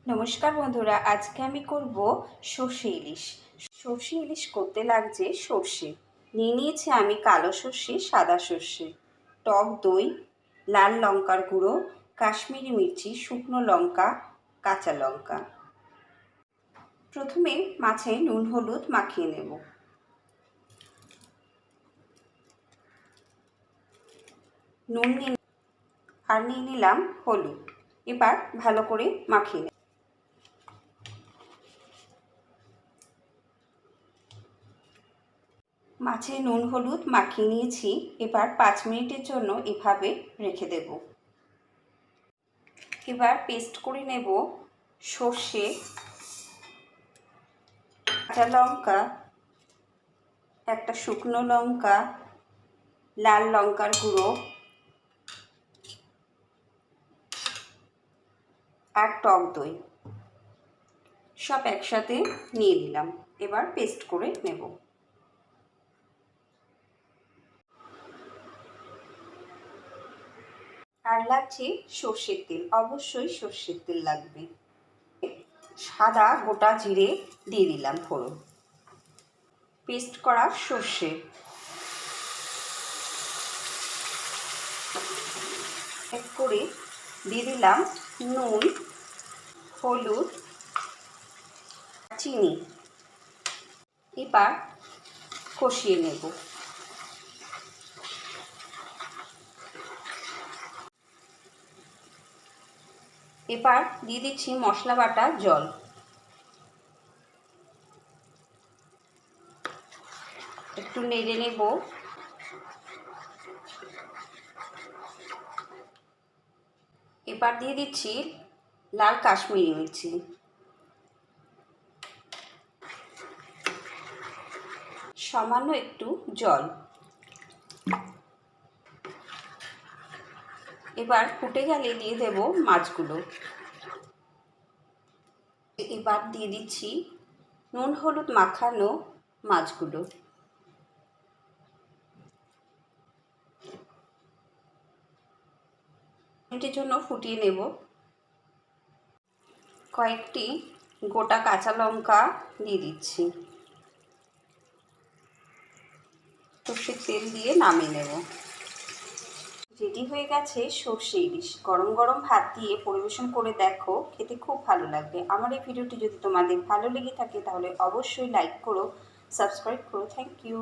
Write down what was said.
নমস্কার বন্ধুরা, আজকে আমি করব সর্ষে ইলিশ। সর্ষে ইলিশ করতে লাগছে সর্ষে নিয়ে নিয়েছি আমি কালো সর্ষে, সাদা সর্ষে, টক দই, লাল লঙ্কার গুঁড়ো, কাশ্মীরি মির্চি, শুকনো লঙ্কা, কাঁচা লঙ্কা। প্রথমে মাছে নুন হলুদ মাখিয়ে নেব। নুন নিয়ে নিলাম হলুদ। এবার ভালো করে মাখিয়ে নেব। মাছে নুন হলুদ মাখিয়ে নিয়েছি। এবার 5 মিনিটের জন্য এভাবে রেখে দেব। এবার পেস্ট করে নেব সর্ষে, কাঁচা লঙ্কা, একটা শুকনো লঙ্কা, লাল লঙ্কার গুঁড়ো আর টক দই সব একসাথে নিয়ে নিলাম। এবার পেস্ট করে নেব। আর লাগছে সর্ষের তেল, অবশ্যই সর্ষের তেল লাগবে। সাদা গোটা জিরে দিয়ে দিলাম ফোড়ন। পেস্ট করা সর্ষে, এক করে দিয়ে দিলাম নুন, হলুদ, চিনি। এবার কষিয়ে নেব। এবার দিয়ে দিচ্ছি মশলা বাটা জল। একটু নেড়ে নেব। এবার দিয়ে দিচ্ছি লাল কাশ্মীরি মির্চি, সামান্য একটু জল। এবার ফুটে গেলে দিয়ে দেব মাছগুলো। এবার দিয়ে দিচ্ছি নুন হলুদ মাখানো মাছগুলো। মিনিটের জন্য ফুটিয়ে নেব। কয়েকটি গোটা কাঁচা লঙ্কা দিয়ে দিচ্ছি। সর্ষের তেল দিয়ে নামিয়ে নেব। রেডি হয়ে গেছে সর্ষে ইলিশ। গরম গরম ভাত দিয়ে পরিবেশন করে দেখো, খেতে খুব ভালো লাগবে। আমার এই ভিডিওটি যদি তোমাদের ভালো লেগে থাকে তাহলে অবশ্যই লাইক করো, সাবস্ক্রাইব করো। Thank you.